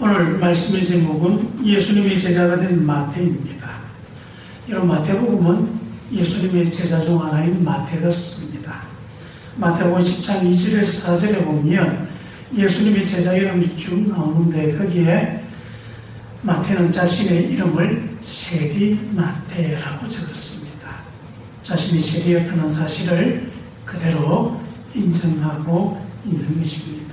오늘 말씀의 제목은 예수님의 제자가 된 마태입니다. 여러분, 마태복음은 예수님의 제자 중 하나인 마태가 씁니다. 마태복음 10장 2절에서 4절에 보면 예수님의 제자 이름이 쭉 나오는데 거기에 마태는 자신의 이름을 세리마태라고 적었습니다. 자신이 세리였다는 사실을 그대로 인정하고 있는 것입니다.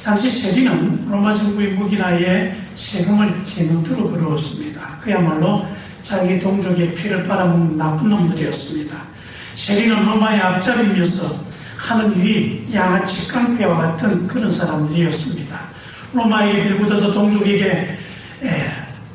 당시 세리는 로마 정부의 무기나에 세금을 제명토로 걸어왔습니다. 그야말로 자기 동족의 피를 빨아먹는 나쁜 놈들이었습니다. 세리는 로마의 앞잡이면서 하는 일이 양아치 깡패와 같은 그런 사람들이었습니다. 로마에게 빌붙어서 동족에게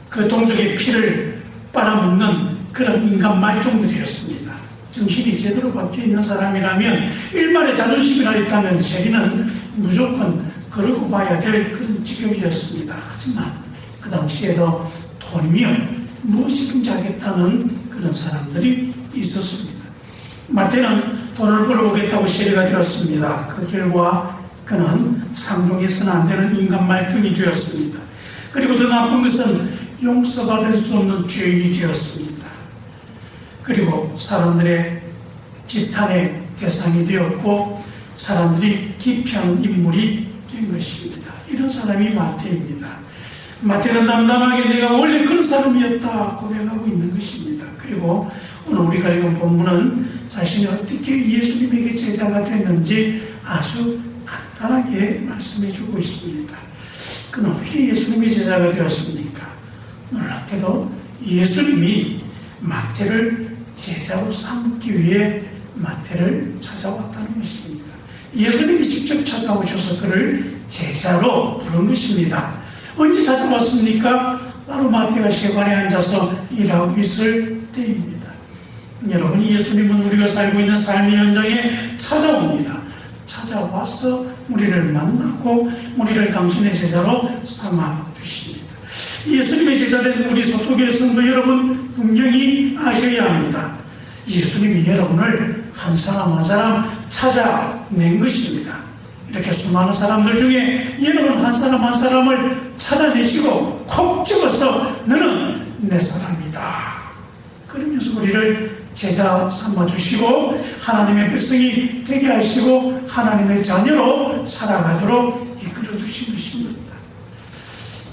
그 동족의 피를 빨아먹는 그런 인간 말종들이었습니다. 정신이 제대로 박혀있는 사람이라면 일말의 자존심이라 있다면 세리는 무조건 그러고 봐야 될 그런 직업이었습니다. 하지만 그 당시에도 돈이면 무엇이든지 하겠다는 그런 사람들이 있었습니다. 마태는 돈을 벌어보겠다고 세리가 되었습니다. 그 결과 그는 상종해서는 안 되는 인간 말종이 되었습니다. 그리고 더 나쁜 것은 용서받을 수 없는 죄인이 되었습니다. 그리고 사람들의 지탄의 대상이 되었고 사람들이 기피하는 인물이 된 것입니다. 이런 사람이 마태입니다. 마태는 담담하게 내가 원래 그런 사람이었다 고백하고 있는 것입니다. 그리고 오늘 우리가 읽은 본문은 자신이 어떻게 예수님에게 제자가 됐는지 아주 간단하게 말씀해 주고 있습니다. 그는 어떻게 예수님의 제자가 되었습니까? 놀랍게도 예수님이 마태를 제자로 삼기 위해 마태를 찾아왔다는 것입니다. 예수님이 직접 찾아오셔서 그를 제자로 부른 것입니다. 언제 찾아왔습니까? 바로 마태가 세관에 앉아서 일하고 있을 때입니다. 여러분, 예수님은 우리가 살고 있는 삶의 현장에 찾아옵니다. 찾아와서 우리를 만나고 우리를 당신의 제자로 삼아 주십니다. 예수님의 제자된 우리 소토교회 성도 여러분, 분명히 아셔야 합니다. 예수님이 여러분을 한 사람 한 사람 찾아낸 것입니다. 이렇게 수많은 사람들 중에 여러분 한 사람 한 사람을 찾아내시고 콕 집어서 너는 내 사람이다 그러면서 우리를 제자 삼아주시고 하나님의 백성이 되게 하시고 하나님의 자녀로 살아가도록 이끌어주신 것입니다.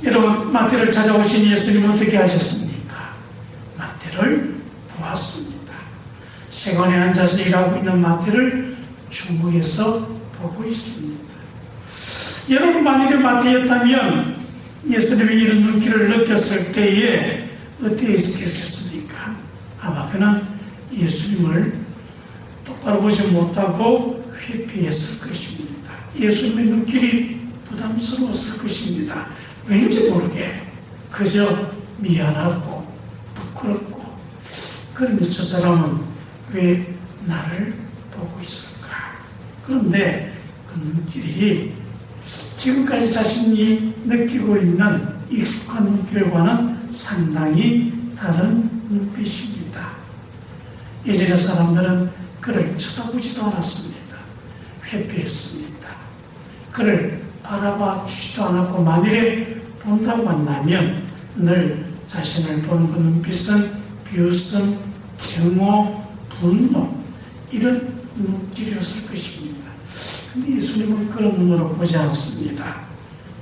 여러분, 마태를 찾아오신 예수님은 어떻게 하셨습니까? 마태를 보았습니다. 세관에 앉아서 일하고 있는 마태를 주목해서 보고 있습니다. 여러분, 만일에 마태였다면 예수님의 이런 눈길을 느꼈을 때에 어떻게 했겠습니까? 아마 그는 예수님을 똑바로 보지 못하고 회피했을 것입니다. 예수님의 눈길이 부담스러웠을 것입니다. 왠지 모르게 그저 미안하고 부끄럽고 그러면서 저 사람은 왜 나를 보고 있을까? 그런데 그 눈길이 지금까지 자신이 느끼고 있는 익숙한 눈길과는 상당히 다른 눈빛입니다. 예전의 사람들은 그를 쳐다보지도 않았습니다. 회피했습니다. 그를 바라봐 주지도 않았고 만일에 본다고 한다면 늘 자신을 보는 그 눈빛은 비웃음, 증오, 분노 이런 눈길이었을 것입니다. 근데 예수님은 그런 눈으로 보지 않습니다.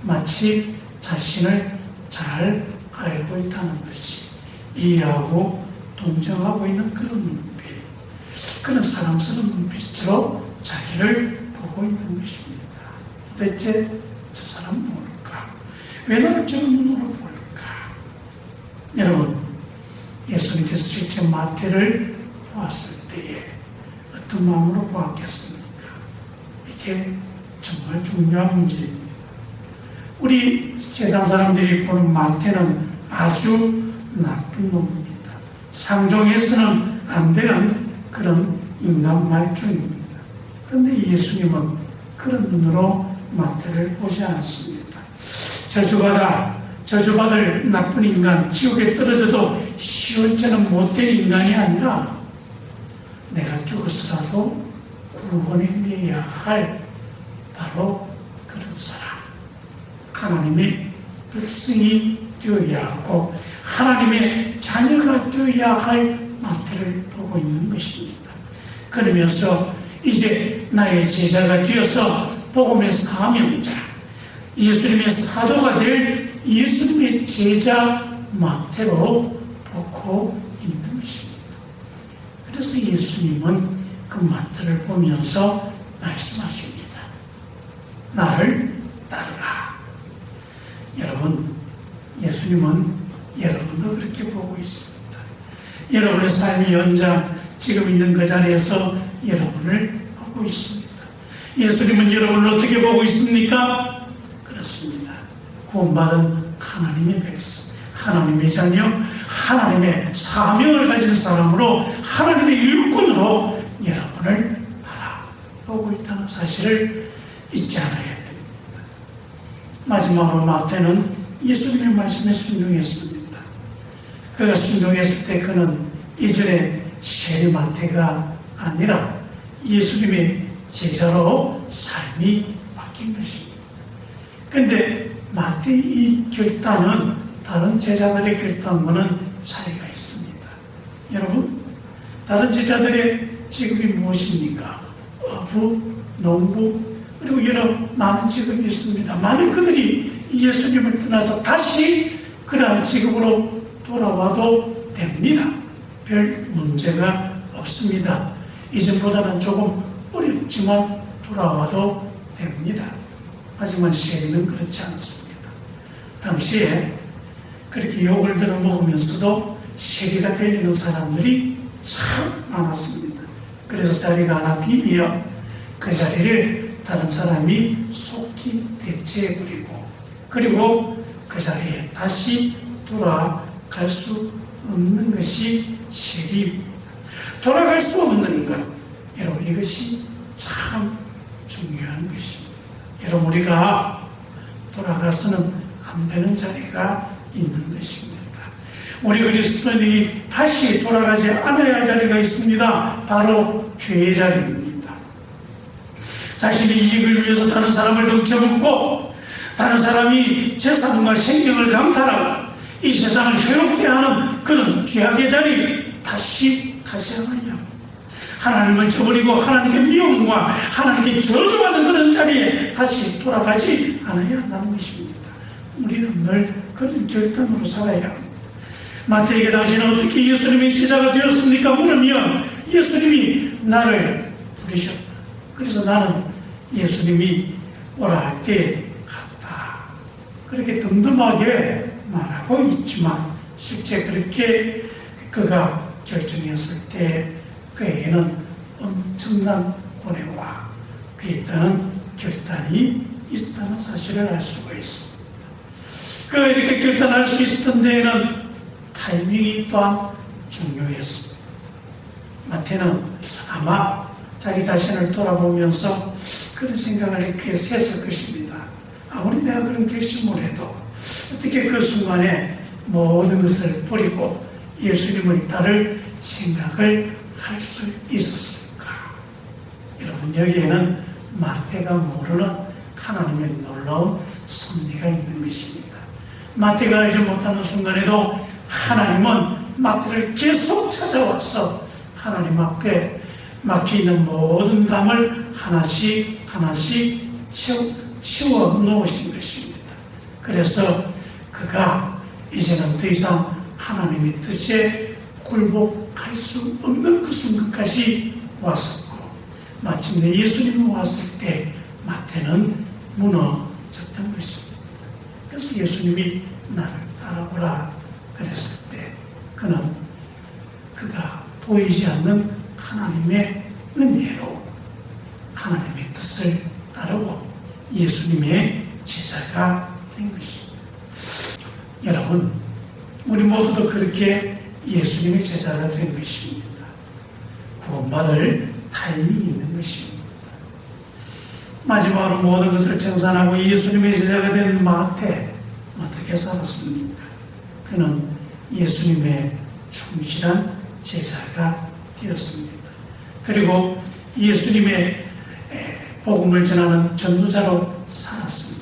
마치 자신을 잘 알고 있다는 듯이 이해하고 동정하고 있는 그런 눈빛, 그런 사랑스러운 눈빛으로 자기를 보고 있는 것입니다. 도대체 저 사람은 뭘까? 왜 나를 저런 눈으로 볼까? 여러분, 예수님께서 실제 마태를 보았을 때에 어떤 마음으로 보았겠습니까? 이게 정말 중요한 문제입니다. 우리 세상 사람들이 보는 마태는 아주 나쁜 놈입니다. 상종해서는 안 되는 그런 인간 말종입니다. 그런데 예수님은 그런 눈으로 마태를 보지 않습니다. 저주받을 나쁜 인간, 지옥에 떨어져도 시원찮은 못된 인간이 아니라 내가 죽었으라도 구원해내야 할 바로 그런 사람, 하나님의 백성이 되어야 하고 하나님의 자녀가 되어야 할 마태를 보고 있는 것입니다. 그러면서 이제 나의 제자가 되어서 복음의 사명자, 예수님의 사도가 될 예수님의 제자 마태로 보고 있는 것입니다. 그래서 예수님은 그 마태를 보면서 말씀하십니다. 나를 따르라. 여러분, 예수님은 여러분도 그렇게 보고 있습니다. 여러분의 삶의 연장, 지금 있는 그 자리에서 여러분을 보고 있습니다. 예수님은 여러분을 어떻게 보고 있습니까? 그렇습니다. 구원받은 하나님의 백성, 하나님의 자녀, 하나님의 사명을 가진 사람으로, 하나님의 일꾼으로 여러분을 바라보고 있다는 사실을 잊지 않아야 됩니다. 마지막으로 마태는 예수님의 말씀에 순종했습니다. 그가 순종했을 때 그는 이전에 세리 마태가 아니라 예수님의 제자로 삶이 바뀐 것입니다. 그런데 마태의 이 결단은 다른 제자들의 결단과는 차이가 있습니다. 여러분, 다른 제자들의 직업이 무엇입니까? 어부, 농부, 그리고 여러 많은 직업이 있습니다. 만일 그들이 예수님을 떠나서 다시 그러한 직업으로 돌아와도 됩니다. 별 문제가 없습니다. 이전보다는 조금 어렵지만 돌아와도 됩니다. 하지만 세리는 그렇지 않습니다. 당시에 그렇게 욕을 들어먹으면서도 세리가 되려는 사람들이 참 많았습니다. 그래서 자리가 하나 비면 그 자리를 다른 사람이 속히 대체해버리고, 그리고 그 자리에 다시 돌아갈 수 없는 것이 세리입니다. 돌아갈 수 없는 것, 여러분, 이것이 참 중요한 것입니다. 여러분, 우리가 돌아가서는 안 되는 자리가 있는 것입니다. 우리 그리스도인이 다시 돌아가지 않아야 할 자리가 있습니다. 바로 죄의 자리입니다. 자신의 이익을 위해서 다른 사람을 덩쳐먹고, 다른 사람이 재산과 생명을 강탈하고 이 세상을 해롭게 하는 그런 죄악의 자리 다시 가지 않아야 합니다. 하나님을 저버리고 하나님께 미움과 하나님께 저주받는 그런 자리에 다시 돌아가지 않아야 한다는 것입니다. 우리는 늘 그런 결단으로 살아야 합니다. 마태에게 당신은 어떻게 예수님의 제자가 되었습니까? 물으면 예수님이 나를 부르셨다. 그래서 나는 예수님이 오라 할 때 갔다. 그렇게 덤덤하게 말하고 있지만 실제 그렇게 그가 결정했을 때 그에게는 엄청난 고뇌와 그에 따른 결단이 있었다는 사실을 알 수가 있습니다. 그가 이렇게 결단할 수 있었던 데에는 타이밍이 또한 중요했습니다. 마태는 아마 자기 자신을 돌아보면서 그런 생각을 이렇게 했을 것입니다. 아무리 내가 그런 결심을 해도 어떻게 그 순간에 모든 것을 버리고 예수님을 따를 생각을 할 수 있었을까? 여러분, 여기에는 마태가 모르는 하나님의 놀라운 섭리가 있는 것입니다. 마태가 알지 못하는 순간에도 하나님은 마태를 계속 찾아와서 하나님 앞에 막혀있는 모든 담을 하나씩 하나씩 치워 놓으신 것입니다. 그래서 그가 이제는 더 이상 하나님의 뜻에 굴복할 수 없는 그 순간까지 왔었고, 마침내 예수님이 왔을 때 마태는 무너졌던 것입니다. 그래서 예수님이 나를 따라오라 그랬을 때 그가 보이지 않는 하나님의 은혜로 하나님의 뜻을 따르고 예수님의 제자가 된 것입니다. 여러분, 우리 모두도 그렇게 예수님의 제자가 된 것입니다. 구원받을 타임이 있는 것입니다. 마지막으로 모든 것을 청산하고 예수님의 제자가 된 마태, 어떻게 살았습니까? 그는 예수님의 충실한 제자가 되었습니다. 그리고 예수님의 복음을 전하는 전도자로 살았습니다.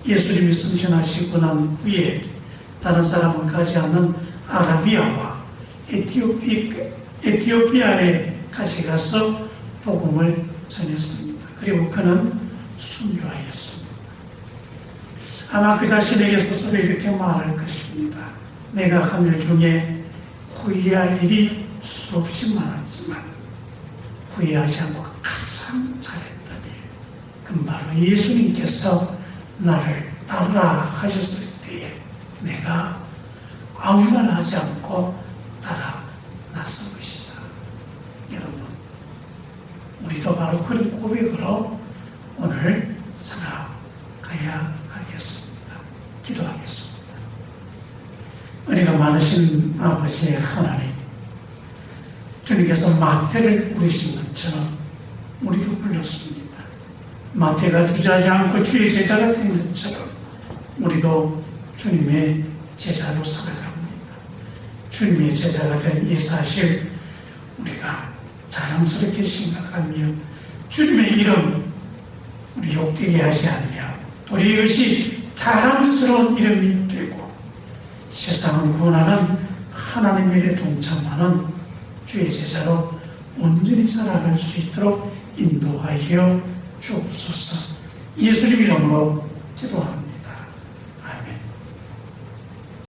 예수님이 승천하시고 난 후에 다른 사람은 가지 않는 아라비아와 에티오피아에 가셔가서 복음을 전했습니다. 그리고 그는 순교하였습니다. 아마 그 자신에게 스스로 이렇게 말할 것입니다. 내가 한 일 중에 후회할 일이 수없이 많았지만 후회하지 않고 가장 잘했던 일, 그건 바로 예수님께서 나를 따르라 하셨을 때에 내가 아무 말 하지 않고 따라 나선 것이다. 여러분, 우리도 바로 그런 고백으로 오늘 살아가야 하겠습니다. 기도하겠습니다. 은혜가 많으신 아버지 하나님, 주님께서 마태를 부르신 것처럼 우리도 불렀습니다. 마태가 주저하지 않고 주의 제자가 된 것처럼 우리도 주님의 제자로 살아갑니다. 주님의 제자가 된 이 사실 우리가 자랑스럽게 생각하며 주님의 이름 우리 욕되게 하지 아니하고 우리 이것이 자랑스러운 이름이 되고 세상을 구원하는 하나님의 일에 동참하는 주의 제자로 온전히 살아갈 수 있도록 인도하여 주옵소서. 예수님 이름으로 기도합니다.